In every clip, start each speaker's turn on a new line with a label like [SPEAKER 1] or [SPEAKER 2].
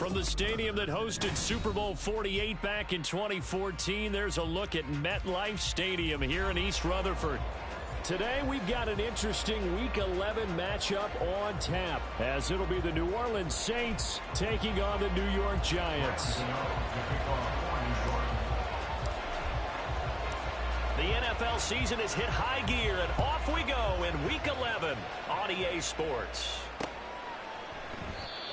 [SPEAKER 1] From the stadium that hosted Super Bowl 48 back in 2014, there's a look at MetLife Stadium here in East Rutherford. Today, we've got an interesting Week 11 matchup on tap, as it'll be the New Orleans Saints taking on the New York Giants. The NFL season has hit high gear, and off we go in Week 11 on EA Sports.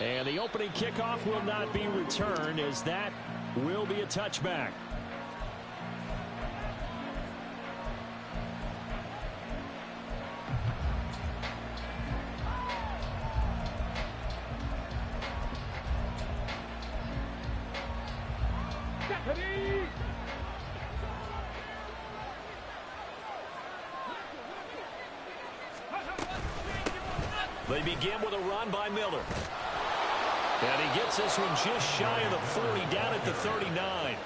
[SPEAKER 1] And the opening kickoff will not be returned, as that will be a touchback. They begin with a run by Miller. And he gets this one just shy of the 40, down at the 39.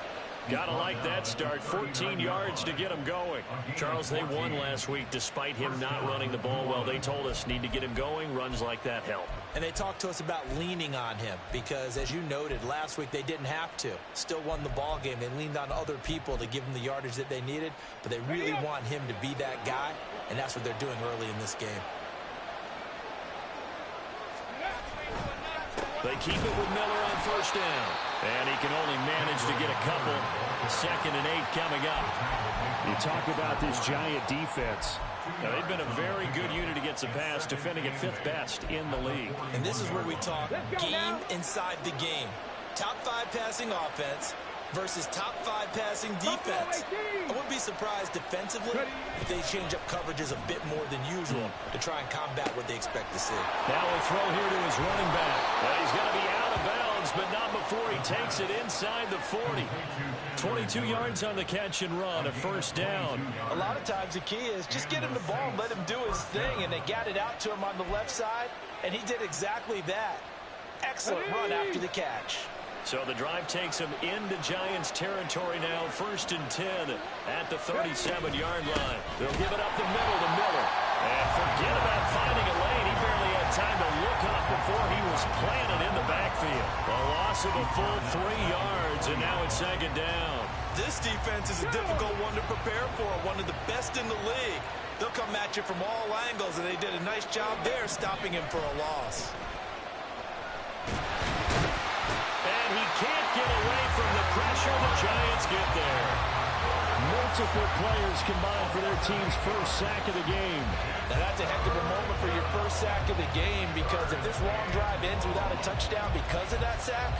[SPEAKER 1] Gotta like that start. 14 yards to get him going. Charles, they won last week despite him not running the ball well. They told us need to get him going. Runs like that help.
[SPEAKER 2] And they talked to us about leaning on him because, as you noted, last week they didn't have to. Still won the ball game. They leaned on other people to give them the yardage that they needed, but they really want him to be that guy, and that's what they're doing early in this game.
[SPEAKER 1] They keep it with Miller on first down. And he can only manage to get a couple. 2nd and 8 coming up. You talk about this Giant defense. Now, they've been a very good unit against the pass, defending at 5th best in the league.
[SPEAKER 2] And this is where we talk game inside the game. Top 5 passing offense versus top 5 passing defense. I wouldn't be surprised defensively if they change up coverages a bit more than usual to try and combat what they expect to see.
[SPEAKER 1] Now a throw here to his running back. Well, he's going to be out of bounds, but not before he takes it inside the 40. 22 yards on the catch and run, a first down.
[SPEAKER 2] A lot of times the key is just get him the ball and let him do his thing, and they got it out to him on the left side, and he did exactly that. Excellent run after the catch.
[SPEAKER 1] So the drive takes him into Giants territory now, 1st and 10 at the 37-yard line. They'll give it up the middle to Miller. And forget about finding a lane. He barely had time to look up before he was planted in the backfield. A loss of a full 3 yards, and now it's 2nd down.
[SPEAKER 2] This defense is a difficult one to prepare for, one of the best in the league. They'll come at you from all angles, and they did a nice job there stopping him for a loss.
[SPEAKER 1] He can't get away from the pressure. The Giants get there. Multiple players combined for their team's first sack of the game.
[SPEAKER 2] Now that's a heck of a moment for your first sack of the game, because if this long drive ends without a touchdown because of that sack,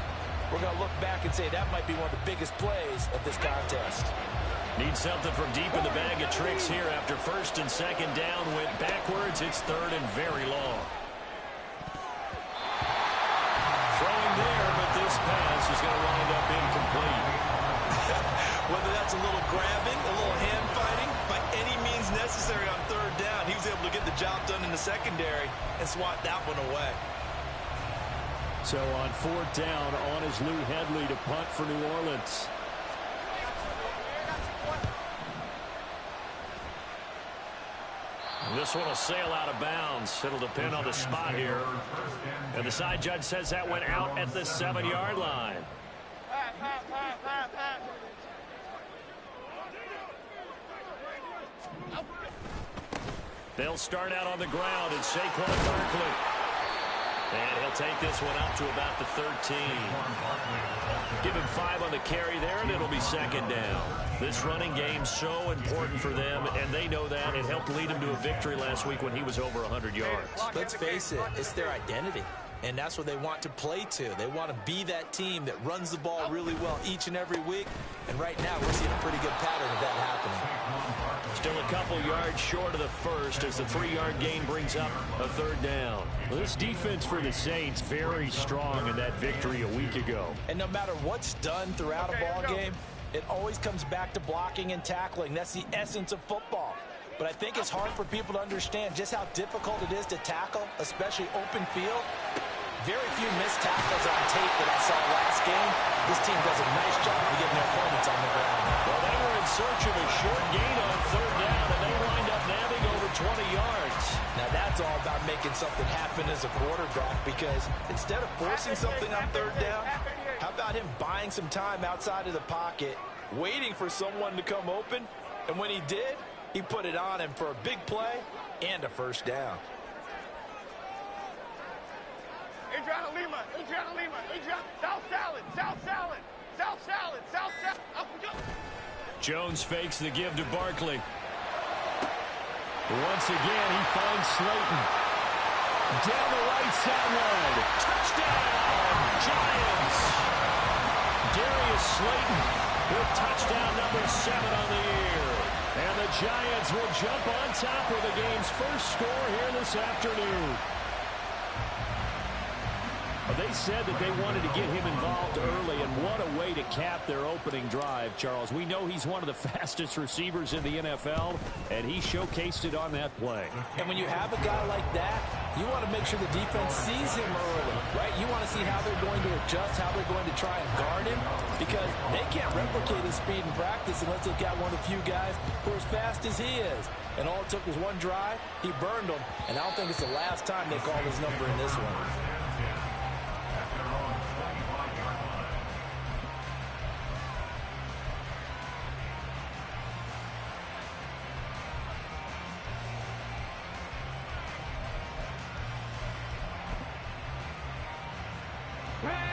[SPEAKER 2] we're going to look back and say that might be one of the biggest plays of this contest.
[SPEAKER 1] Need something from deep in the bag of tricks here after 1st and 2nd down. Went backwards. It's 3rd and very long. Throwing there, but this pass is going to wind up incomplete.
[SPEAKER 2] Whether that's a little grabbing, a little hand fighting, by any means necessary on 3rd down, he was able to get the job done in the secondary and swat that one away.
[SPEAKER 1] So on 4th down, on is Lou Hedley to punt for New Orleans. This one will sail out of bounds. It'll depend on the spot here. And the side judge says that went out at the 7-yard line. They'll start out on the ground, and Saquon Barkley. And he'll take this one up to about the 13. Give him 5 on the carry there, and it'll be 2nd down. This running game's so important for them, and they know that. It helped lead him to a victory last week when he was over 100 yards.
[SPEAKER 2] Let's face it, it's their identity, and that's what they want to play to. They want to be that team that runs the ball really well each and every week, and right now we're seeing a pretty good pattern of that happening.
[SPEAKER 1] Still a couple yards short of the first as the 3-yard gain brings up a 3rd down. Well, this defense for the Saints very strong in that victory a week ago.
[SPEAKER 2] And no matter what's done throughout a ball game, it always comes back to blocking and tackling. That's the essence of football. But I think it's hard for people to understand just how difficult it is to tackle, especially open field. Very few missed tackles on tape that I saw last game. This team does a nice job of getting their opponents on the ground.
[SPEAKER 1] Well, they were in search of a short gain on 3rd down, and they wind up nabbing over 20 yards.
[SPEAKER 2] Now that's all about making something happen as a quarterback, because instead of forcing something on third down, how about him buying some time outside of the pocket, waiting for someone to come open, and when he did, he put it on him for a big play and a first down.
[SPEAKER 3] Adriana Lima, South salad, South salad, South salad, South salad. Up we go.
[SPEAKER 1] Jones fakes the give to Barkley. Once again, he finds Slayton. Down the right sideline. Touchdown, Giants. Darius Slayton with touchdown number 7 on the year. And the Giants will jump on top with the game's first score here this afternoon. They said that they wanted to get him involved early, and what a way to cap their opening drive, Charles. We know he's one of the fastest receivers in the NFL, and he showcased it on that play.
[SPEAKER 2] And when you have a guy like that, you want to make sure the defense sees him early, right? You want to see how they're going to adjust, how they're going to try and guard him, because they can't replicate his speed in practice unless they've got one of the few guys who are as fast as he is. And all it took was one drive. He burned them, and I don't think it's the last time they call his number in this one.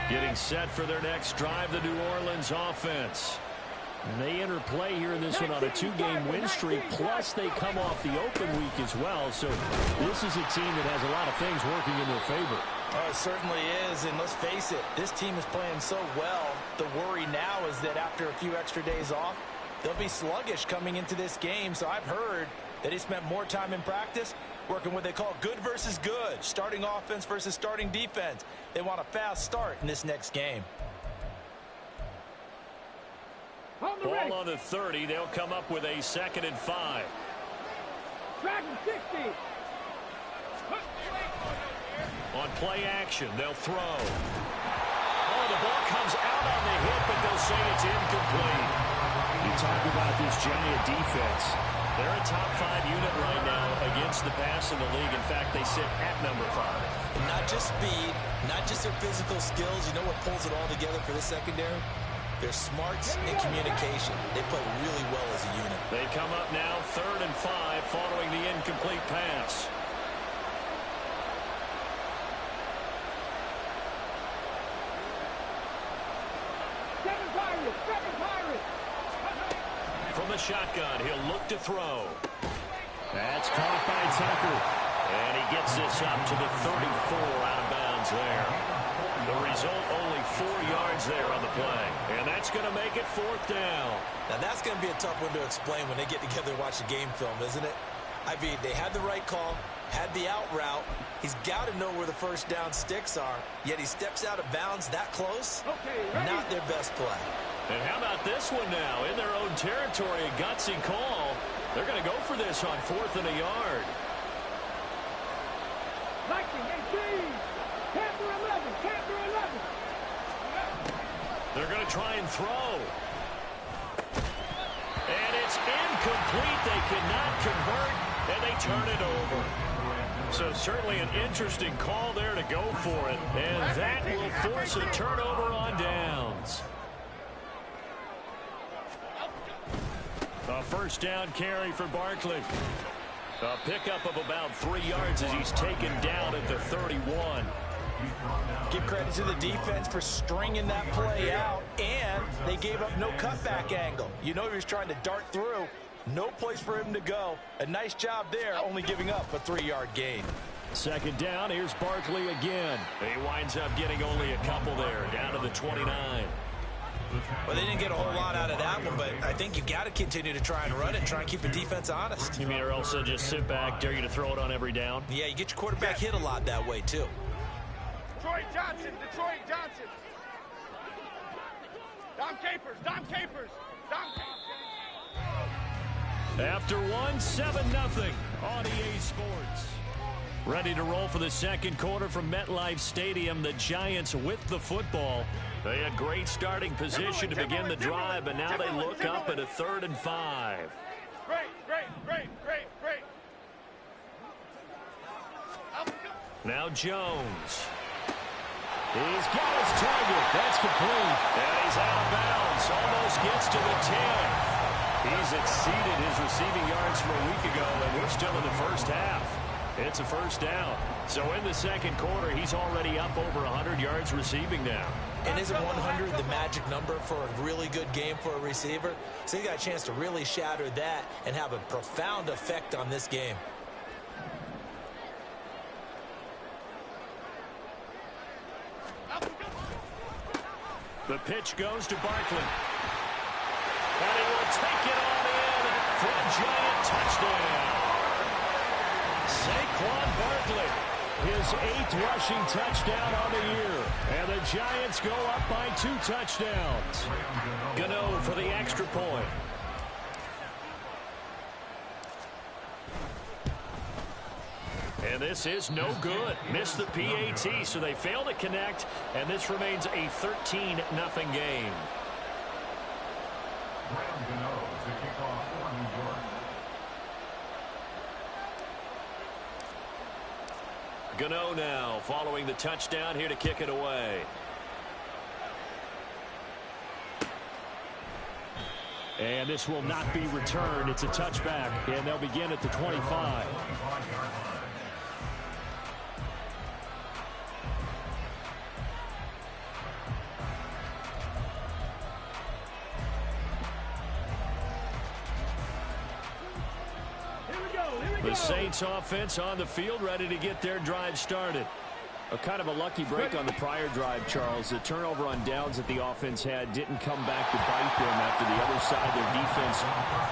[SPEAKER 1] Getting set for their next drive, the New Orleans offense. And they enter play here in this one on a 2-game win streak, plus they come off the open week as well. So this is a team that has a lot of things working in their favor.
[SPEAKER 2] Oh, it certainly is, and let's face it, this team is playing so well. The worry now is that after a few extra days off, they'll be sluggish coming into this game. So I've heard that he spent more time in practice working what they call good versus good, starting offense versus starting defense. They want a fast start in this next game.
[SPEAKER 1] Ball on the 30. They'll come up with a 2nd and 5.
[SPEAKER 3] Dragon 60.
[SPEAKER 1] On play action, they'll throw. Oh, the ball comes out on the hit, but they'll say it's incomplete. You talk about this Giant defense. They're a top 5 unit right now against the pass in the league. In fact, they sit at number 5.
[SPEAKER 2] And not just speed, not just their physical skills. You know what pulls it all together for the secondary? Their smarts and communication. They play really well as a unit.
[SPEAKER 1] They come up now 3rd and 5 following the incomplete pass.
[SPEAKER 3] Seven Pirates.
[SPEAKER 1] From the shotgun, he'll look to throw. That's caught by Tucker. And he gets this up to the 34 out of bounds there. The result, only 4 yards there on the play. And that's going to make it 4th down.
[SPEAKER 2] Now that's going to be a tough one to explain when they get together and watch the game film, isn't it? I mean, they had the right call, had the out route. He's got to know where the first down sticks are, yet he steps out of bounds that close. Not their best play.
[SPEAKER 1] And how about this one now? In their own territory, a gutsy call. They're going to go for this on 4th and a yard.
[SPEAKER 3] Lightning 18. Panther 11. Panther 11.
[SPEAKER 1] They're going to try and throw. And it's incomplete. They cannot convert, and they turn it over. So certainly an interesting call there to go for it. And that will force a turnover on downs. A first down carry for Barkley. A pickup of about 3 yards as he's taken down at the 31.
[SPEAKER 2] Give credit to the defense for stringing that play out, and they gave up no cutback angle. You know he was trying to dart through. No place for him to go. A nice job there, only giving up a 3-yard gain.
[SPEAKER 1] 2nd down, here's Barkley again. He winds up getting only a couple there, down to the 29.
[SPEAKER 2] Well, they didn't get a whole lot out of that one, but I think you got to continue to try and run it, try and keep the defense honest.
[SPEAKER 1] You mean or else just sit back, dare you to throw it on every down?
[SPEAKER 2] Yeah, you get your quarterback hit a lot that way, too.
[SPEAKER 3] Detroit Johnson. Detroit Johnson. Dom Capers. Dom Capers. Dom Capers.
[SPEAKER 1] After 7-0 on EA Sports. Ready to roll for the second quarter from MetLife Stadium. The Giants with the football. They had great starting position to begin the drive, but now they look up at a 3rd and 5.
[SPEAKER 3] Great.
[SPEAKER 1] Now Jones. He's got his target. That's complete. And he's out of bounds. Almost gets to the 10. He's exceeded his receiving yards from a week ago, and we're still in the first half. It's a first down. So in the second quarter, he's already up over 100 yards receiving now.
[SPEAKER 2] And isn't 100 the magic number for a really good game for a receiver? So he got a chance to really shatter that and have a profound effect on this game.
[SPEAKER 1] The pitch goes to Barkley. And he will take it on in for a giant touchdown. Saquon Barkley, his 8th rushing touchdown on the year. And the Giants go up by 2 touchdowns. Gano for the extra point. And this is no good. Missed the PAT, so they fail to connect, and this remains a 13-0 game. Gano now following the touchdown here to kick it away. And this will not be returned. It's a touchback, and they'll begin at the 25. The Saints offense on the field, ready to get their drive started. A kind of a lucky break on the prior drive, Charles. The turnover on downs that the offense had didn't come back to bite them after the other side. Their defense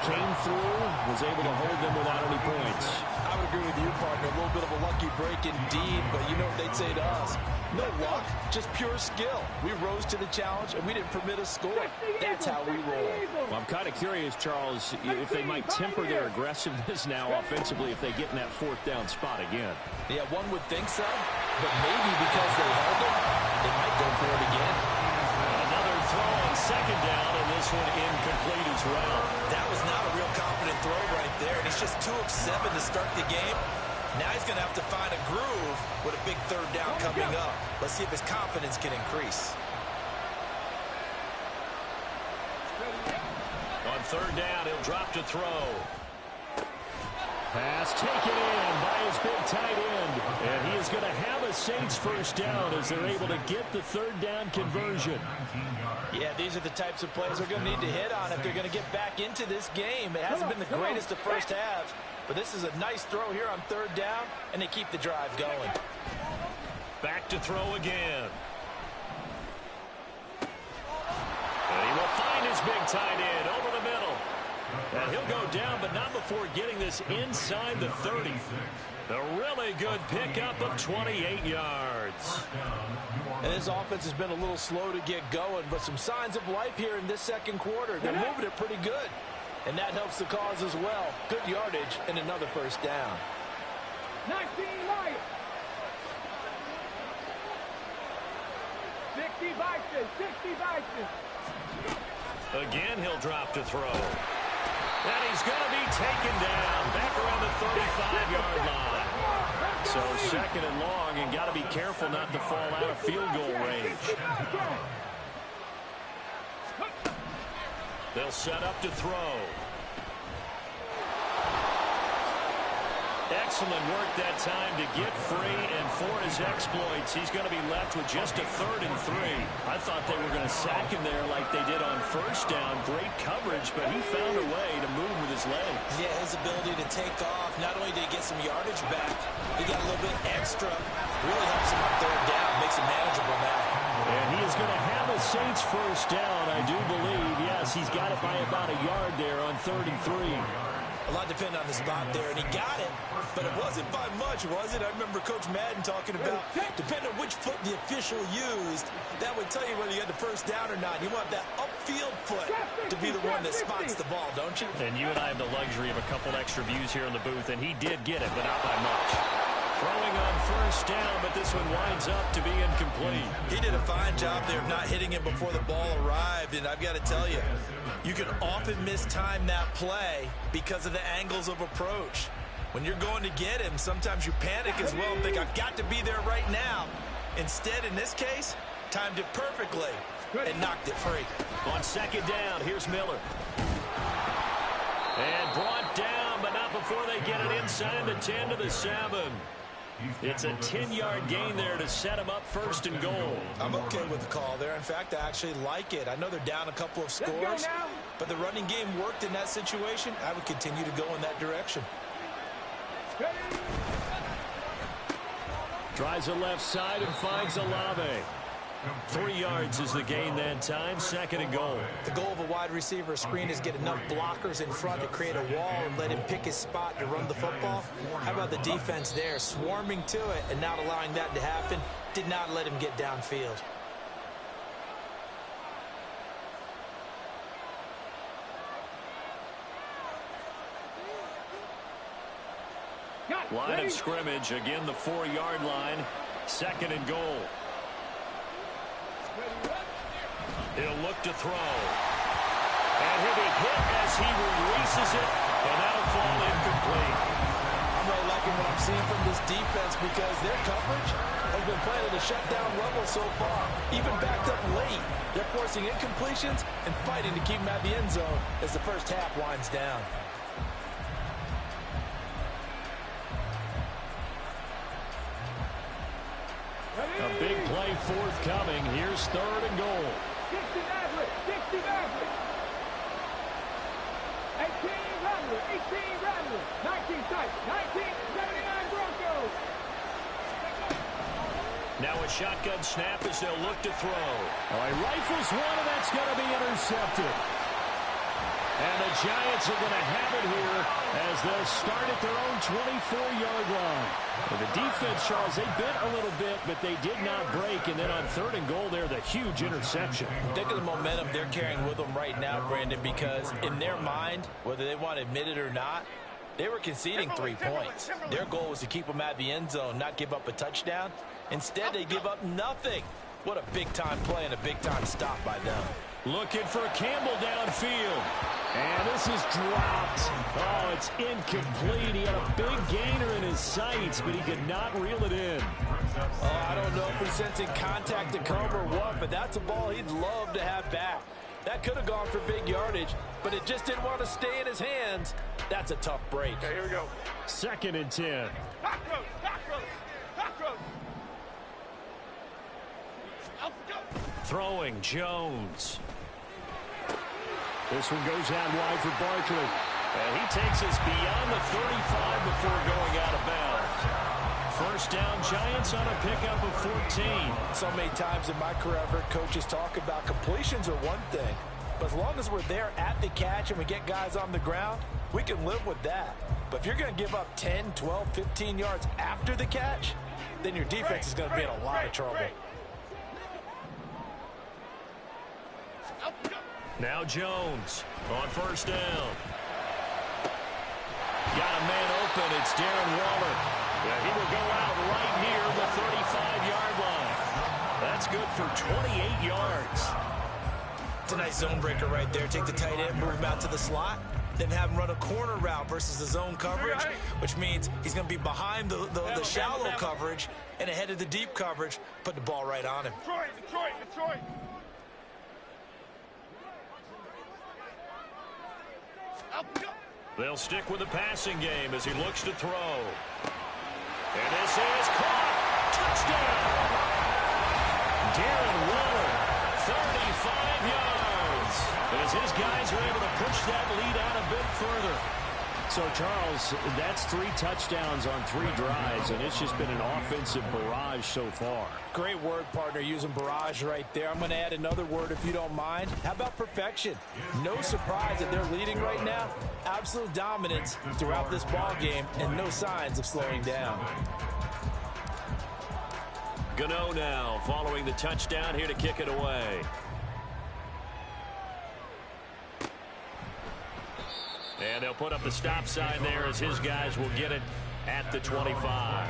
[SPEAKER 1] came through, was able to hold them without any points.
[SPEAKER 2] I would agree with you, partner. A little bit of a lucky break indeed, but you know what they'd say to us. No luck, just pure skill. We rose to the challenge, and we didn't permit a score. That's how we roll.
[SPEAKER 1] Well, I'm kind of curious, Charles, if they might temper their aggressiveness now offensively if they get in that 4th down spot again.
[SPEAKER 2] Yeah, one would think so, but maybe because they held it, they might go for it again.
[SPEAKER 1] Another throw on 2nd down, and this one incomplete as well.
[SPEAKER 2] That was not a real confident throw right there, and he's just 2 of 7 to start the game. Now he's going to have to find a groove with a big 3rd down coming up. Let's see if his confidence can increase.
[SPEAKER 1] On 3rd down, he'll drop to throw. Pass taken in by his big tight end. And he is going to have a Saints 1st down as they're able to get the 3rd down conversion.
[SPEAKER 2] Yeah, these are the types of plays they're going to need to hit on if they're going to get back into this game. It hasn't been the greatest of first halves, but this is a nice throw here on 3rd down, and they keep the drive going.
[SPEAKER 1] Back to throw again. And he will find his big tight end over the middle. And he'll go down, but not before getting this inside the 30. A really good pickup of 28 yards.
[SPEAKER 2] And this offense has been a little slow to get going, but some signs of life here in this second quarter. They're moving it pretty good, and that helps the cause as well. Good yardage and another 1st down.
[SPEAKER 3] 19 Lions. 60 Vikings, 60 Vikings.
[SPEAKER 1] Again, he'll drop to throw. And he's going to be taken down back around the 35-yard line. So 2nd and long, and got to be careful not to fall out of field goal range. They'll set up to throw. Excellent work that time to get free, and for his exploits, he's going to be left with just a 3rd and 3. I thought they were going to sack him there like they did on 1st down. Great coverage, but he found a way to move with his legs.
[SPEAKER 2] Yeah, his ability to take off. Not only did he get some yardage back, he got a little bit extra. Really helps him on 3rd down, makes it manageable now.
[SPEAKER 1] And he is going to have a Saints 1st down, I do believe. Yes, he's got it by about a yard there on 3rd and 3.
[SPEAKER 2] A lot depended on the spot there, and he got it, but it wasn't by much, was it? I remember Coach Madden talking about, depending on which foot the official used, that would tell you whether you had the 1st down or not. You want that upfield foot to be the one that spots the ball, don't you?
[SPEAKER 1] And you and I have the luxury of a couple extra views here in the booth, and he did get it, but not by much. Throwing on 1st down, but this one winds up to be incomplete.
[SPEAKER 2] He did a fine job there of not hitting him before the ball arrived, and I've got to tell you, you can often mistime that play because of the angles of approach. When you're going to get him, sometimes you panic as well and think, I've got to be there right now. Instead, in this case, timed it perfectly and knocked it free.
[SPEAKER 1] On second down, here's Miller. And brought down, but not before they get it inside the 10 to the 7. It's a 10-yard gain there to set him up first and goal.
[SPEAKER 2] I'm okay with the call there. In fact, I actually like it. I know they're down a couple of scores, but the running game worked in that situation. I would continue to go in that direction.
[SPEAKER 1] Tries the left side and finds Olave. 3 yards is the gain that time, second and goal.
[SPEAKER 2] The goal of a wide receiver screen is get enough blockers in front to create a wall and let him pick his spot to run the football. How about the defense there, swarming to it and not allowing that to happen? Did not let him get downfield.
[SPEAKER 1] Line of scrimmage, again the 4-yard line, second and goal. He'll look to throw. And he'll be hit as he releases it, and that'll fall incomplete.
[SPEAKER 2] I'm really liking what I'm seeing from this defense because their coverage has been playing at a shutdown level so far. Even backed up late, they're forcing incompletions and fighting to keep them at the end zone as the first half winds down.
[SPEAKER 1] A big play forthcoming. Here's third and goal.
[SPEAKER 4] 60 Maverick, 60 Maverick. 18 Rattler, 18 Rattler, 19 Type, 1979 Broncos.
[SPEAKER 1] Now a shotgun snap as they'll look to throw. Oh, he rifles one, and that's going to be intercepted. And the Giants are going to have it here as they'll start at their own 24-yard line. Well, the defense, Charles, they bit a little bit, but they did not break. And then on third and goal there, the huge interception.
[SPEAKER 2] Think of the momentum they're carrying with them right now, Brandon, because in their mind, whether they want to admit it or not, they were conceding 3 points. Their goal was to keep them at the end zone, not give up a touchdown. Instead, they give up nothing. What a big-time play and a big-time stop by them.
[SPEAKER 1] Looking for Campbell downfield. And this is dropped. Oh, it's incomplete. He had a big gainer in his sights, but he could not reel it in.
[SPEAKER 2] Oh, I don't know if he's sensing contact to come or what, but that's a ball he'd love to have back. That could have gone for big yardage, but it just didn't want to stay in his hands. That's a tough break.
[SPEAKER 3] Okay, here we go.
[SPEAKER 1] Second and 10.
[SPEAKER 3] Cockroach, cockroach, cockroach. Let's go.
[SPEAKER 1] Throwing Jones. This one goes out wide for Barkley. And he takes us beyond the 35 before going out of bounds. First down, Giants on a pickup of 14.
[SPEAKER 2] So many times in my career, I've heard coaches talk about completions are one thing. But as long as we're there at the catch and we get guys on the ground, we can live with that. But if you're going to give up 10, 12, 15 yards after the catch, then your defense is going to be in a lot of trouble.
[SPEAKER 1] Now Jones on first down. Got a man open. It's Darren Waller. Yeah, he will go out right near the 35-yard line. That's good for 28 yards.
[SPEAKER 2] It's a nice zone breaker right there. Take the tight end, move him out to the slot, then have him run a corner route versus the zone coverage, which means he's going to be behind the shallow coverage and ahead of the deep coverage, put the ball right on him.
[SPEAKER 3] Detroit.
[SPEAKER 1] They'll stick with the passing game as he looks to throw. And this is caught. Touchdown. Darren Waller, 35 yards. As his guys are able to push that lead out a bit further. So, Charles, that's 3 touchdowns on 3 drives, and it's just been an offensive barrage so far.
[SPEAKER 2] Great word, partner, using barrage right there. I'm going to add another word if you don't mind. How about perfection? No surprise that they're leading right now. Absolute dominance throughout this ball game and no signs of slowing down.
[SPEAKER 1] Gano now following the touchdown here to kick it away. And they'll put up the stop sign there as his guys will get it at the 25.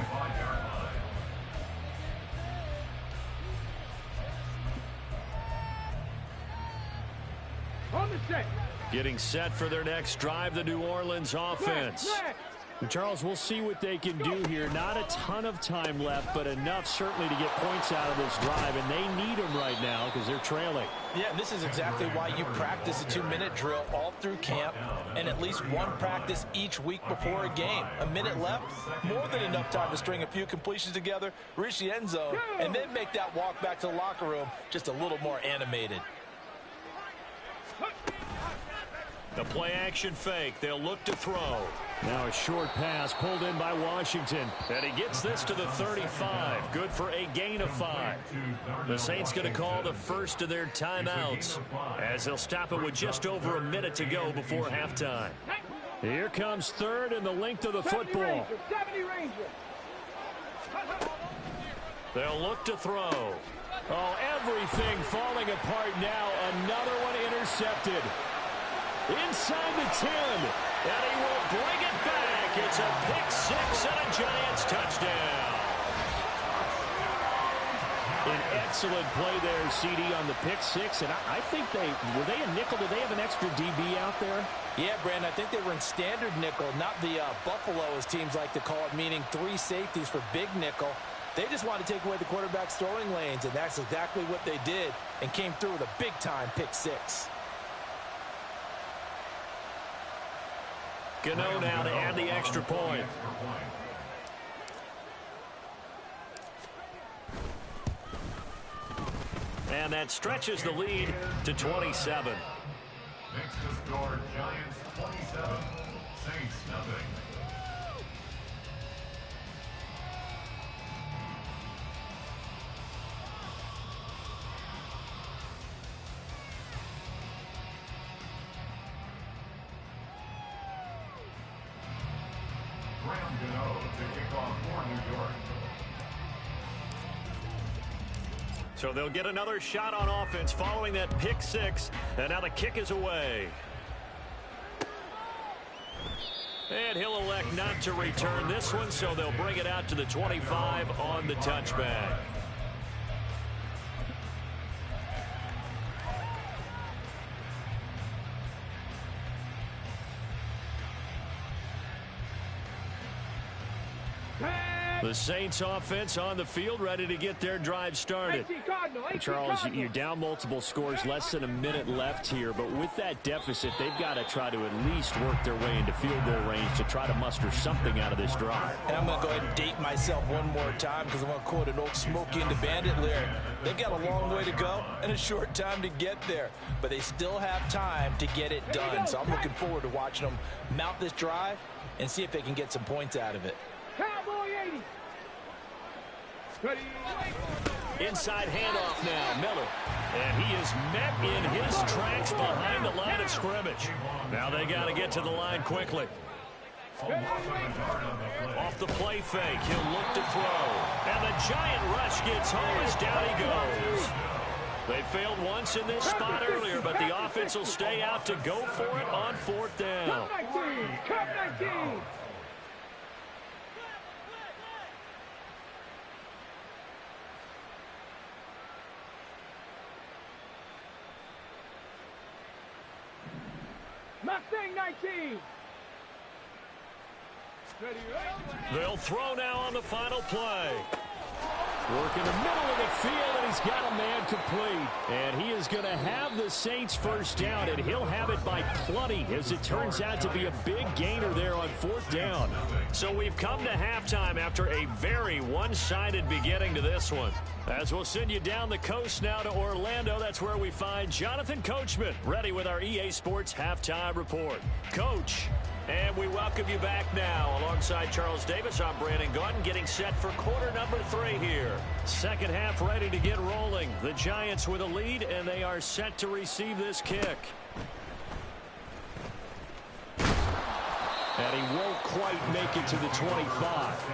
[SPEAKER 4] On the set.
[SPEAKER 1] Getting set for their next drive, the New Orleans offense. Charles, we'll see what they can do here. Not a ton of time left, but enough certainly to get points out of this drive, and they need them right now because they're trailing.
[SPEAKER 2] Yeah, and this is exactly why you practice a 2-minute drill all through camp and at least one practice each week before a game. A minute left, more than enough time to string a few completions together, reach the end zone, and then make that walk back to the locker room just a little more animated.
[SPEAKER 1] The play action fake. They'll look to throw. Now a short pass pulled in by Washington. And he gets this to the 35. Good for a gain of 5. The Saints going to call the first of their timeouts as they'll stop it with just over a minute to go before halftime. Here comes third and the length of the football. They'll look to throw. Oh, everything falling apart now. Another one intercepted. Inside the 10, and he will bring it back. It's a pick 6 and a Giants touchdown. An excellent play there, CD, on the pick 6, and I think were they a nickel? Did they have an extra DB out there?
[SPEAKER 2] Yeah, Brandon, I think they were in standard nickel, not the Buffalo, as teams like to call it, meaning 3 safeties for big nickel. They just wanted to take away the quarterback's throwing lanes, and that's exactly what they did, and came through with a big-time pick 6.
[SPEAKER 1] Gano now to add the extra point. And that stretches the lead to 27.
[SPEAKER 5] Next to score, Giants 27, Saints nothing.
[SPEAKER 1] So they'll get another shot on offense following that pick 6. And now the kick is away. And he'll elect not to return this one, so they'll bring it out to the 25 on the touchback. The Saints offense on the field, ready to get their drive started. Charles, you're down multiple scores, less than a minute left here, but with that deficit, they've got to try to at least work their way into field goal range to try to muster something out of this drive.
[SPEAKER 2] And I'm going to go ahead and date myself one more time because I'm going to quote an old Smokey and the Bandit lyric. They've got a long way to go and a short time to get there, but they still have time to get it done. So I'm looking forward to watching them mount this drive and see if they can get some points out of it.
[SPEAKER 4] Cowboy 80.
[SPEAKER 1] Inside handoff now, Miller. And he is met in his tracks behind the line of scrimmage. Now they got to get to the line quickly. Off the play fake, he'll look to throw. And the giant rush gets home as down he goes. They failed once in this spot earlier, but the offense will stay out to go for it on 4th down.
[SPEAKER 4] Cup 19. Mustang 19.
[SPEAKER 1] They'll throw now on the final play. Work in the middle of the field, and he's got a man complete. And he is going to have the Saints first down, and he'll have it by plenty, as it turns out to be a big gainer there on 4th down. So we've come to halftime after a very one-sided beginning to this one. As we'll send you down the coast now to Orlando, that's where we find Jonathan Coachman, ready with our EA Sports Halftime Report. Coach, and we welcome you back now. Alongside Charles Davis, I'm Brandon Gaudin, getting set for quarter number 3 here. Second half ready to get rolling. The Giants with a lead, and they are set to receive this kick. And he won't quite make it to the 25.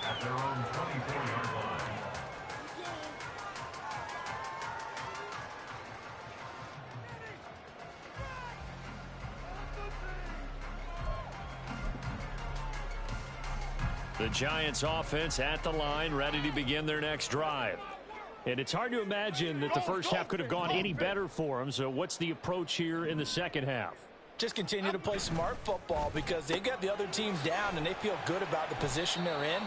[SPEAKER 5] At their own 24-yard line.
[SPEAKER 1] The Giants offense at the line, ready to begin their next drive. And it's hard to imagine that the first half could have gone any better for them. So what's the approach here in the second half?
[SPEAKER 2] Just continue to play smart football because they got the other team down and they feel good about the position they're in.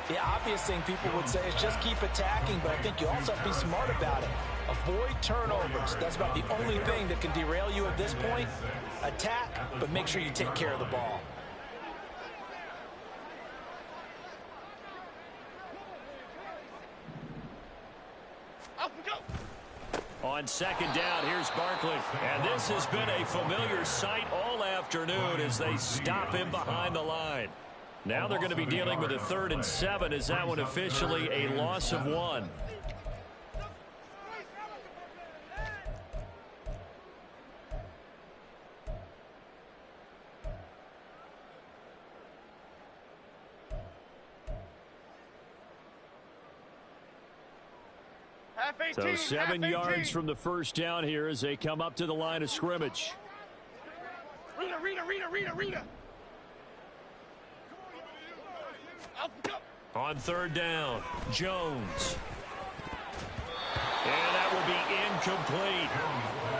[SPEAKER 2] The obvious thing people would say is just keep attacking, but I think you also have to be smart about it. Avoid turnovers. That's about the only thing that can derail you at this point. Attack, but make sure you take care of the ball.
[SPEAKER 1] On second down, here's Barkley. And this has been a familiar sight all afternoon as they stop him behind the line. Now they're going to be dealing with a 3rd and 7 as that one officially a loss of 1. So 7 yards from the first down here as they come up to the line of scrimmage.
[SPEAKER 3] Rita.
[SPEAKER 1] On 3rd down, Jones. And that will be incomplete.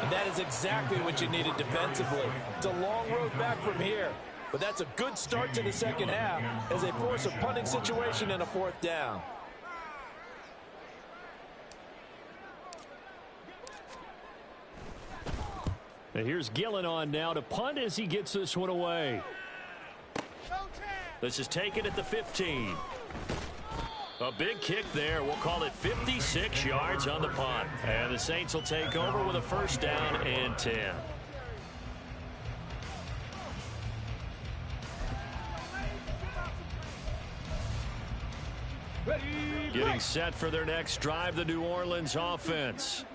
[SPEAKER 2] And that is exactly what you needed defensively. It's a long road back from here, but that's a good start to the second half as they force a punting situation and a 4th down.
[SPEAKER 1] And here's Gillen on now to punt as he gets this one away. This is taken at the 15. A big kick there. We'll call it 56 yards on the punt. And the Saints will take over with a 1st down and 10. Getting set for their next drive, the New Orleans offense.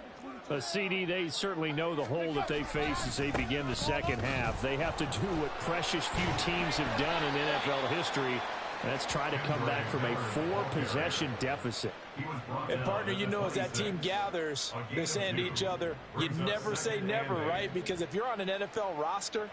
[SPEAKER 1] CD, they certainly know the hole that they face as they begin the second half. They have to do what precious few teams have done in NFL history. That's try to come back from a 4-possession deficit.
[SPEAKER 2] And, partner, you know as that team gathers, they're saying to each other, you never say never, right? Because if you're on an NFL roster,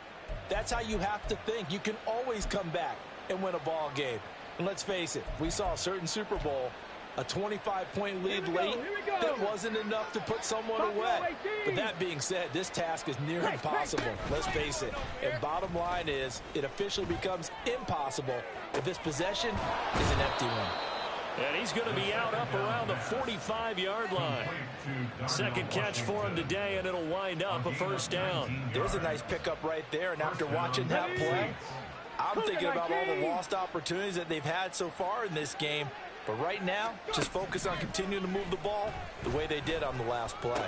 [SPEAKER 2] that's how you have to think. You can always come back and win a ball game. And let's face it, we saw a certain Super Bowl, a 25-point lead late, that wasn't enough to put someone away. But that being said, this task is near impossible. Let's face it. And bottom line is, it officially becomes impossible if this possession is an empty one.
[SPEAKER 1] And he's going to be out up around the 45-yard line. Second catch for him today, and it'll wind up a 1st down.
[SPEAKER 2] There's a nice pickup right there, and after watching that play, I'm thinking about all the lost opportunities that they've had so far in this game. But right now, just focus on continuing to move the ball the way they did on the last play.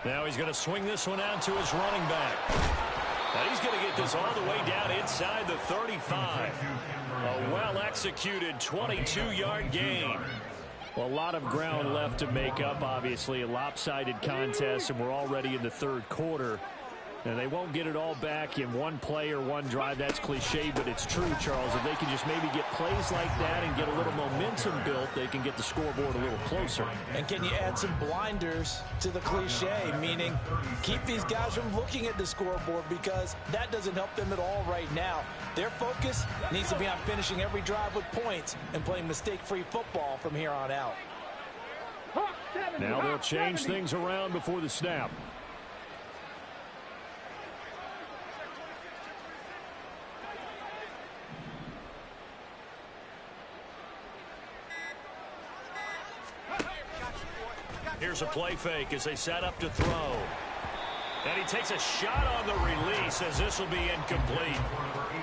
[SPEAKER 1] Now he's going to swing this one out to his running back. And he's going to get this all the way down inside the 35. A well-executed 22-yard gain. Well, a lot of ground left to make up, obviously. A lopsided contest, and we're already in the 3rd quarter. And they won't get it all back in one play or one drive. That's cliche, but it's true, Charles. If they can just maybe get plays like that and get a little momentum built, they can get the scoreboard a little closer.
[SPEAKER 2] And can you add some blinders to the cliche, meaning keep these guys from looking at the scoreboard because that doesn't help them at all right now. Their focus needs to be on finishing every drive with points and playing mistake-free football from here on out.
[SPEAKER 1] Now they'll change things around before the snap. Here's a play fake as they set up to throw. And he takes a shot on the release as this will be incomplete.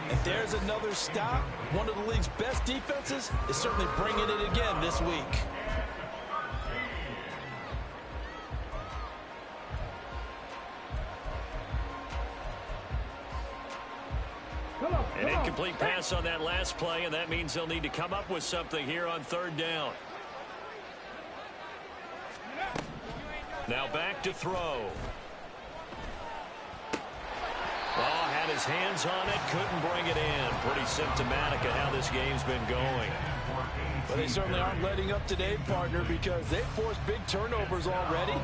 [SPEAKER 2] And there's another stop. One of the league's best defenses is certainly bringing it again this week.
[SPEAKER 1] An incomplete pass on that last play, and that means they'll need to come up with something here on 3rd down. Now back to throw. Oh, had his hands on it, couldn't bring it in. Pretty symptomatic of how this game's been going.
[SPEAKER 2] But they certainly aren't letting up today, partner, because they've forced big turnovers already.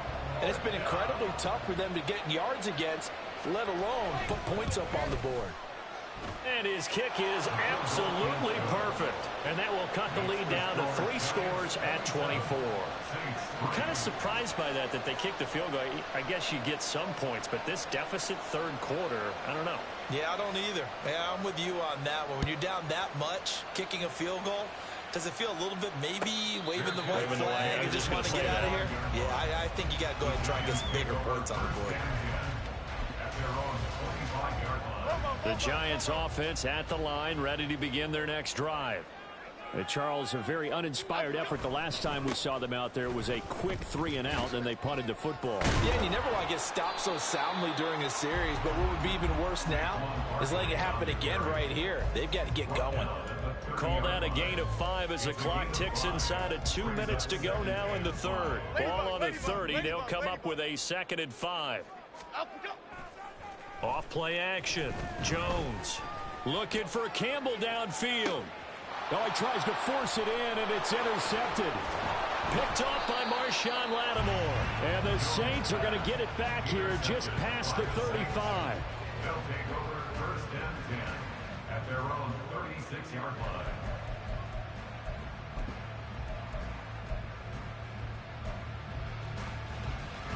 [SPEAKER 2] And it's been incredibly tough for them to get yards against, let alone put points up on the board.
[SPEAKER 1] And his kick is absolutely perfect. And that will cut the lead down to 3 scores at 24. I'm kind of surprised by that they kicked the field goal. I guess you get some points, but this deficit third quarter, I don't know.
[SPEAKER 2] Yeah, I don't either. Yeah, I'm with you on that one. When you're down that much, kicking a field goal, does it feel a little bit maybe waving the white flag and just want to get out of here? Yeah, I think you got to go ahead and try and get some bigger points on the board.
[SPEAKER 1] The Giants offense at the line, ready to begin their next drive. Charles, a very uninspired effort. The last time we saw them out there was a quick 3-and-out, and they punted the football.
[SPEAKER 2] Yeah, and you never want to get stopped so soundly during a series, but what would be even worse now is letting it happen again right here. They've got to get going.
[SPEAKER 1] Called out a gain of 5 as the clock ticks inside of 2 minutes to go now in the third. Ball on the 30. They'll come up with a 2nd and 5. Off play action. Jones looking for Campbell downfield. Oh, he tries to force it in, and it's intercepted. Picked off by Marshawn Lattimore. And the Saints are going to get it back here just past the 35.
[SPEAKER 5] They'll take over 1st and 10 at their own 36-yard line.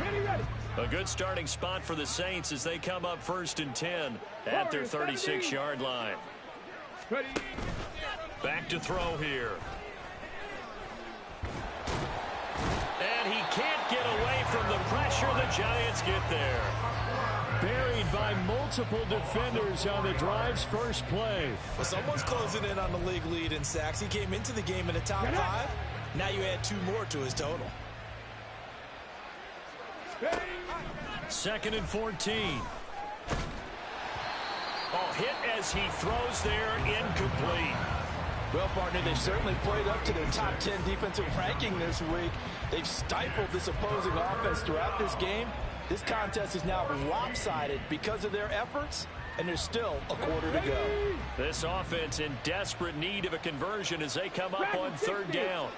[SPEAKER 4] Ready.
[SPEAKER 1] A good starting spot for the Saints as they come up 1st and 10 at their 36-yard line.
[SPEAKER 4] Ready.
[SPEAKER 1] Back to throw here. And he can't get away from the pressure. The Giants get there. Buried by multiple defenders on the drive's first play.
[SPEAKER 2] Well, someone's closing in on the league lead in sacks. He came into the game in the top 5. Now you add 2 more to his total.
[SPEAKER 1] 2nd and 14. Oh, hit as he throws there, incomplete.
[SPEAKER 2] Well, partner, they've certainly played up to their top 10 defensive ranking this week. They've stifled this opposing offense throughout this game. This contest is now lopsided because of their efforts, and there's still a quarter to go.
[SPEAKER 1] This offense in desperate need of a conversion as they come up on 3rd down.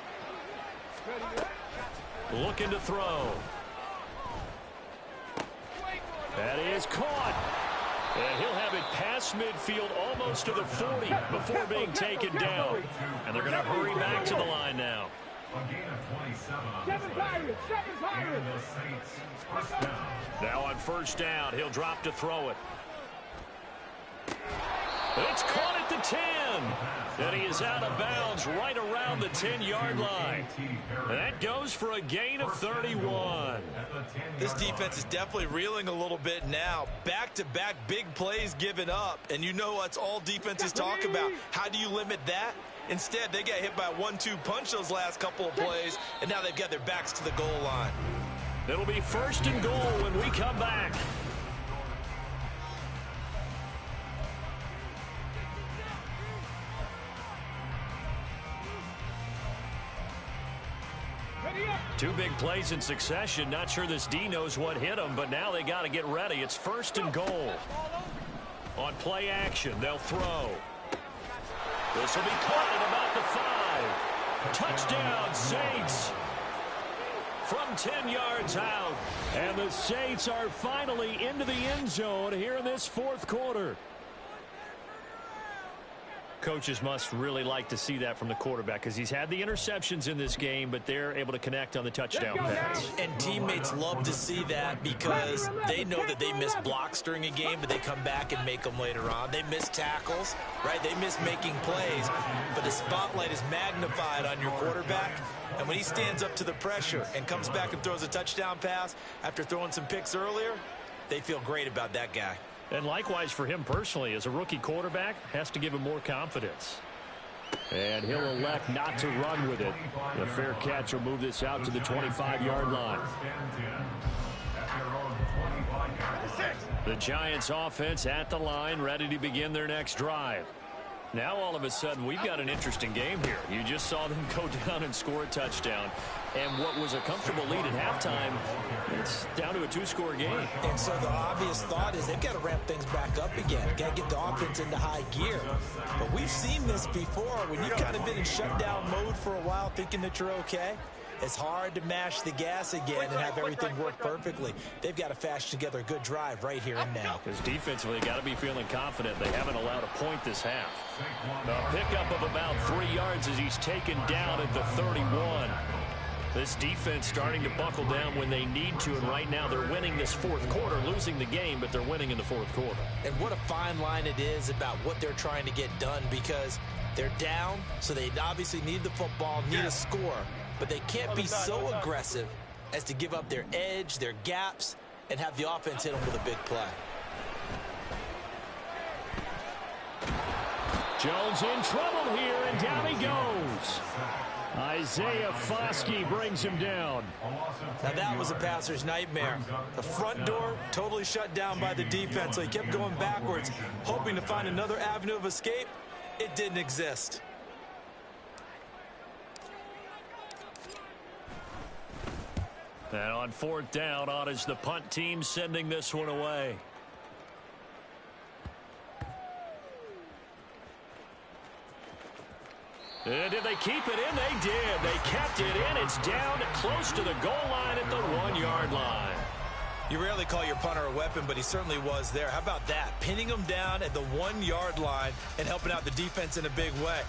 [SPEAKER 1] Looking to throw. That is caught. And he'll have it past midfield almost to the 40 before being taken down. And they're going to hurry back to the line now.
[SPEAKER 5] A gain of 27 on the play. And the Saints 1st down.
[SPEAKER 1] Now on 1st down, he'll drop to throw it. It's caught at the 10. And he is out of bounds right around the 10-yard line. And that goes for a gain of 31.
[SPEAKER 2] This defense is definitely reeling a little bit now. Back-to-back big plays given up. And you know what's all defenses talk about. How do you limit that? Instead, they got hit by a 1-2 punch those last couple of plays. And now they've got their backs to the goal line.
[SPEAKER 1] It'll be 1st and goal when we come back. Two big plays in succession. Not sure this D knows what hit them, but now they got to get ready. It's 1st and goal. On play action, they'll throw. This will be caught at about the 5. Touchdown, Saints. From 10 yards out. And the Saints are finally into the end zone here in this 4th quarter. Coaches must really like to see that from the quarterback because he's had the interceptions in this game, but they're able to connect on the touchdown pass.
[SPEAKER 2] And teammates love to see that because they know that they miss blocks during a game, but they come back and make them later on. They miss tackles, right? They miss making plays, but the spotlight is magnified on your quarterback. And when he stands up to the pressure and comes back and throws a touchdown pass after throwing some picks earlier, they feel great about that guy.
[SPEAKER 1] And likewise for him personally, as a rookie quarterback, has to give him more confidence. And he'll elect not to run with it. The fair catch will move this out to the 25-yard line. The Giants offense at the line, ready to begin their next drive. Now all of a sudden we've got an interesting game here. You just saw them go down and score a touchdown. And what was a comfortable lead at halftime, it's down to a 2-score game.
[SPEAKER 2] And so the obvious thought is they've got to ramp things back up again. Got to get the offense into high gear. But we've seen this before when you've kind of been in shutdown mode for a while thinking that you're okay. It's hard to mash the gas again and have everything work perfectly. They've got to fashion together a good drive right here and now.
[SPEAKER 1] Because defensively, got to be feeling confident. They haven't allowed a point this half. A pickup of about 3 yards as he's taken down at the 31. This defense starting to buckle down when they need to, and right now they're winning this fourth quarter, losing the game, but they're winning in the fourth quarter.
[SPEAKER 2] And what a fine line it is about what they're trying to get done, because they're down, so they obviously need the football, need a score, but they can't be so aggressive as to give up their edge, their gaps, and have the offense hit them with a big play.
[SPEAKER 1] Jones in trouble here, and down he goes. Isaiah Foskey brings him down.
[SPEAKER 2] Now that was a passer's nightmare. The front door totally shut down by the defense, so he kept going backwards, hoping to find another avenue of escape. It didn't exist.
[SPEAKER 1] And on fourth down, on is the punt team sending this one away. Did they keep it in? They did. They kept it in. It's down close to the goal line at the 1-yard line.
[SPEAKER 2] You rarely call your punter a weapon, but he certainly was there. How about that? Pinning him down at the 1-yard line and helping out the defense in a big way.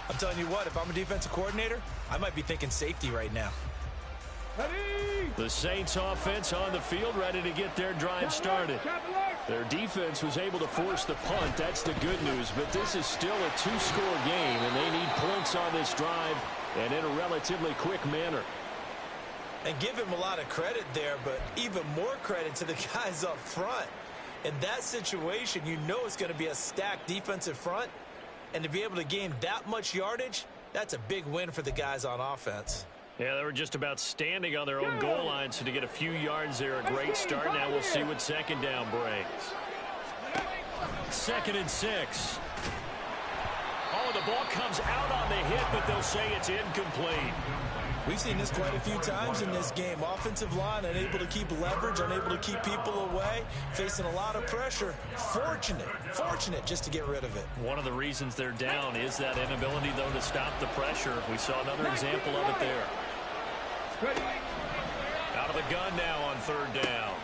[SPEAKER 2] I'm telling you what, if I'm a defensive coordinator, I might be thinking safety right now.
[SPEAKER 1] The Saints offense on the field, ready to get their drive started. Their defense was able to force the punt. That's the good news, but this is still a 2-score game, and they need points on this drive and in a relatively quick manner.
[SPEAKER 2] And give him a lot of credit there, but even more credit to the guys up front. In that situation, you know it's going to be a stacked defensive front, and to be able to gain that much yardage, that's a big win for the guys on offense.
[SPEAKER 1] Yeah, they were just about standing on their own goal line, so to get a few yards there, a great start. Now we'll see what second down brings. 2nd and 6. Oh, the ball comes out on the hit, but they'll say it's incomplete.
[SPEAKER 2] We've seen this quite a few times in this game. Offensive line unable to keep leverage, unable to keep people away, facing a lot of pressure. Fortunate just to get rid of it.
[SPEAKER 1] One of the reasons they're down is that inability, though, to stop the pressure. We saw another example of it there. Out of the gun now on 3rd down.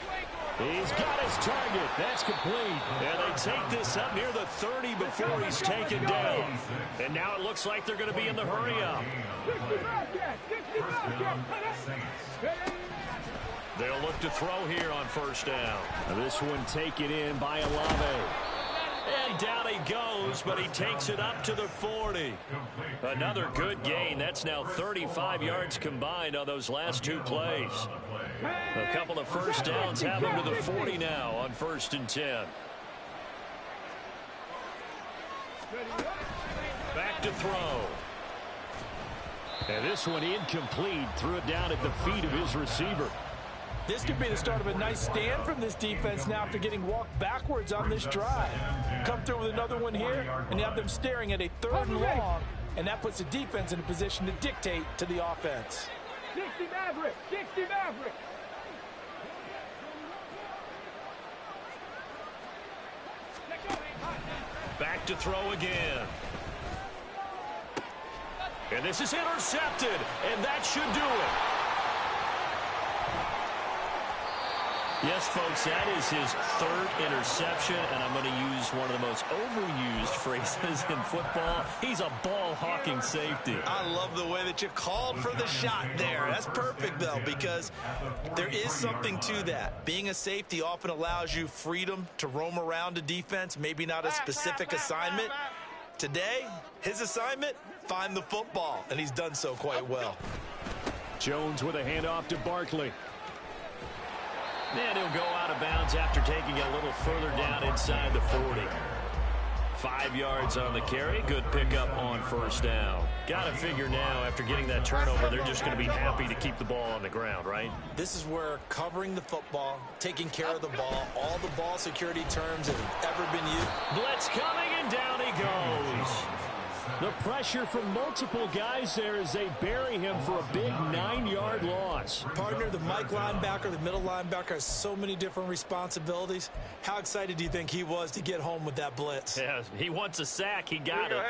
[SPEAKER 1] He's got his target. That's complete. And they take this up near the 30 before he's taken down. And now it looks like they're going to be in the hurry-up. They'll look to throw here on 1st down. Now this one taken in by Olave. And down he goes, but he takes it up to the 40. Another good gain. That's now 35 yards combined on those last 2 plays. A couple of 1st downs have him to the 40 now on 1st and 10. Back to throw. And this one incomplete. Threw it down at the feet of his receiver.
[SPEAKER 2] This could be the start of a nice stand from this defense now after getting walked backwards on this drive. Come through with another one here, and you have them staring at a 3rd and long, and that puts the defense in a position to dictate to the offense.
[SPEAKER 4] 60 Maverick! 60 Maverick!
[SPEAKER 1] Back to throw again. And this is intercepted, and that should do it. Yes, folks, that is his 3rd interception, and I'm going to use one of the most overused phrases in football. He's a ball-hawking safety.
[SPEAKER 2] I love the way that you called for the shot there. That's perfect, though, because there is something to that. Being a safety often allows you freedom to roam around a defense, maybe not a specific assignment. Today, his assignment, find the football, and he's done so quite well.
[SPEAKER 1] Jones with a handoff to Barkley. And he'll go out of bounds after taking it a little further down inside the 40. 5 yards on the carry. Good pickup on 1st down. Got to figure now, after getting that turnover, they're just going to be happy to keep the ball on the ground, right?
[SPEAKER 2] This is where covering the football, taking care of the ball, all the ball security terms that have ever been used.
[SPEAKER 1] Blitz coming, and down he goes. The pressure from multiple guys there as they bury him for a big 9-yard loss.
[SPEAKER 2] Partner, the Mike linebacker, the middle linebacker has so many different responsibilities. How excited do you think he was to get home with that blitz?
[SPEAKER 1] Yeah, he wants a sack. He got it.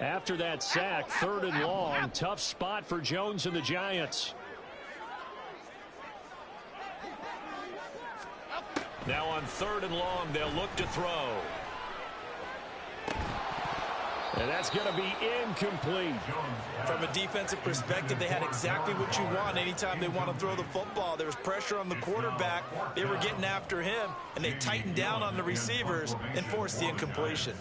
[SPEAKER 1] After that sack, 3rd and long, tough spot for Jones and the Giants. Now on 3rd and long, they'll look to throw. And that's going to be incomplete.
[SPEAKER 2] From a defensive perspective, they had exactly what you want anytime they want to throw the football. There was pressure on the quarterback. They were getting after him, and they tightened down on the receivers and forced the incompletion.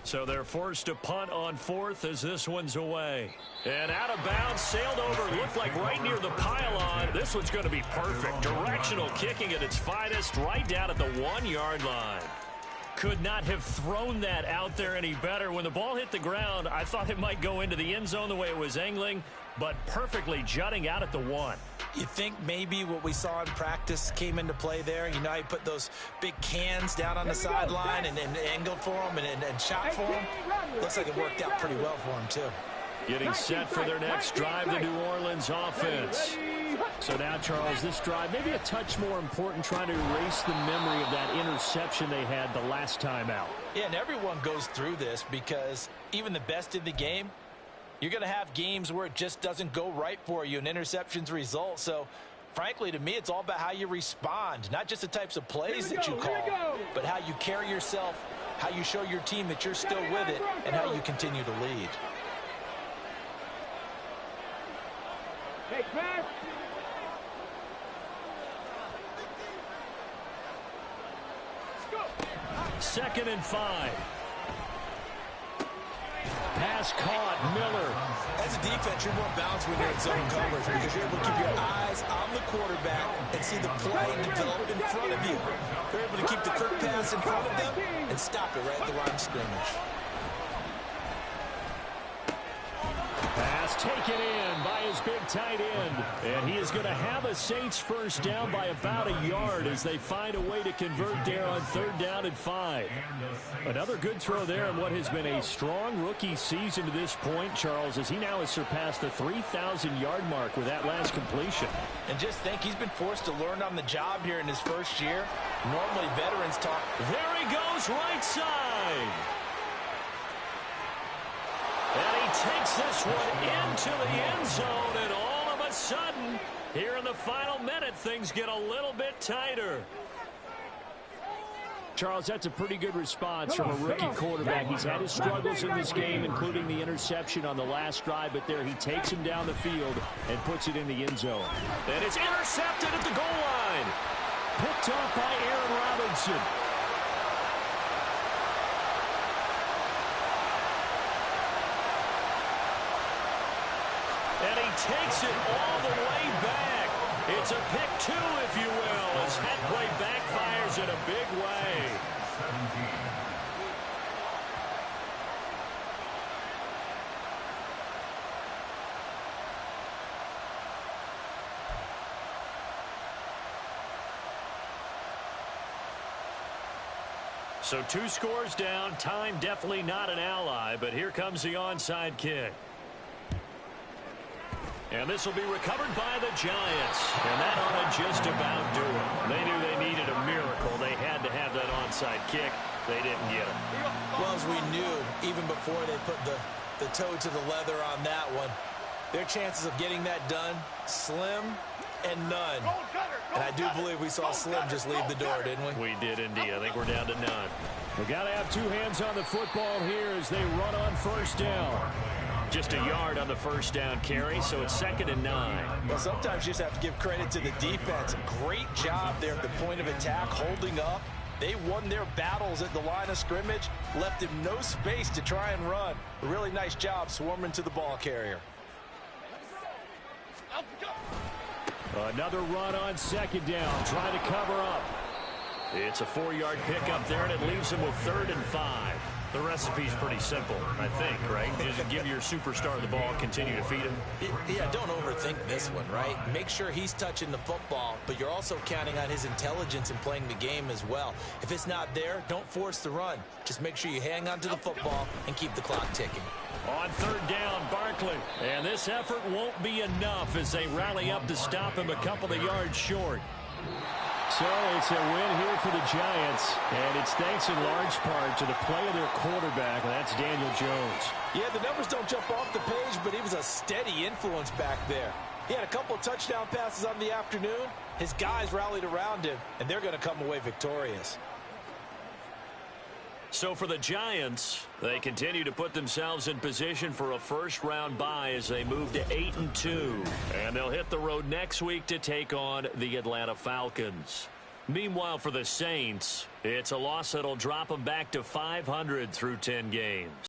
[SPEAKER 1] So they're forced to punt on 4th as this one's away. And out of bounds, sailed over, looked like right near the pylon. This one's going to be perfect. Directional kicking at its finest, right down at the 1-yard line. Could not have thrown that out there any better. When the ball hit the ground, I thought it might go into the end zone the way it was angling, but perfectly jutting out at the 1.
[SPEAKER 2] You think maybe what we saw in practice came into play there? You know, he put those big cans down on the sideline and angled for him and shot for him. Looks like it worked out pretty well for him, too.
[SPEAKER 1] Getting set for their next drive, the New Orleans offense. So now, Charles, this drive maybe a touch more important, trying to erase the memory of that interception they had the last time out.
[SPEAKER 2] Yeah, and everyone goes through this because even the best in the game, you're going to have games where it just doesn't go right for you and interceptions result. So, frankly, to me, it's all about how you respond, not just the types of plays that you call, but how you carry yourself, how you show your team that you're still with it, and how you continue to lead.
[SPEAKER 4] Take pass.
[SPEAKER 1] 2nd and 5. Pass caught, Miller.
[SPEAKER 2] As a defense, you're more balanced when you're in zone coverage because you're able to keep your eyes on the quarterback and see the play develop in front of you. You're able to keep the quick pass in front of them and stop it right at the line of scrimmage.
[SPEAKER 1] Pass taken in by his big tight end. And he is going to have a Saints first down by about a yard as they find a way to convert there on 3rd down and 5. Another good throw there in what has been a strong rookie season to this point, Charles, as he now has surpassed the 3,000-yard mark with that last completion.
[SPEAKER 2] And just think, he's been forced to learn on the job here in his first year. Normally, veterans talk.
[SPEAKER 1] There he goes, right side. And he takes this one into the end zone, and all of a sudden, here in the final minute, things get a little bit tighter. Charles, that's a pretty good response from a rookie quarterback. He's had his struggles in this game, including the interception on the last drive, but there he takes him down the field and puts it in the end zone. And it's intercepted at the goal line. Picked off by Aaron Robinson. And he takes it all the way back. It's a pick 2, if you will, as that play backfires in a big way.
[SPEAKER 5] 17.
[SPEAKER 1] So 2 scores down. Time definitely not an ally, but here comes the onside kick. And this will be recovered by the Giants. And that ought to just about do it. They knew they needed a miracle. They had to have that onside kick. They didn't get it.
[SPEAKER 2] Well, as we knew, even before they put the toe to the leather on that one, their chances of getting that done, slim and none. And I do believe we saw Slim just leave the door, didn't we?
[SPEAKER 1] We did indeed. I think we're down to none. We've got to have 2 hands on the football here as they run on first down. Just a yard on the first down carry, so it's 2nd and 9.
[SPEAKER 2] Well, sometimes you just have to give credit to the defense. Great job there at the point of attack, holding up. They won their battles at the line of scrimmage, left him no space to try and run. A really nice job swarming to the ball carrier.
[SPEAKER 1] Another run on 2nd down, trying to cover up. It's a 4-yard pickup there, and it leaves him with 3rd and 5. The recipe's pretty simple, I think, right? Just give your superstar the ball, continue to feed him.
[SPEAKER 2] Yeah, don't overthink this one, right? Make sure he's touching the football, but you're also counting on his intelligence in playing the game as well. If it's not there, don't force the run. Just make sure you hang on to the football and keep the clock ticking.
[SPEAKER 1] On 3rd down, Barkley. And this effort won't be enough as they rally up to stop him a couple of yards short. So it's a win here for the Giants, and it's thanks in large part to the play of their quarterback, and that's Daniel Jones.
[SPEAKER 2] Yeah, the numbers don't jump off the page, but he was a steady influence back there. He had a couple of touchdown passes on the afternoon. His guys rallied around him, and they're going to come away victorious.
[SPEAKER 1] So for the Giants, they continue to put themselves in position for a first-round bye as they move to 8-2. And they'll hit the road next week to take on the Atlanta Falcons. Meanwhile, for the Saints, it's a loss that'll drop them back to 500 through 10 games.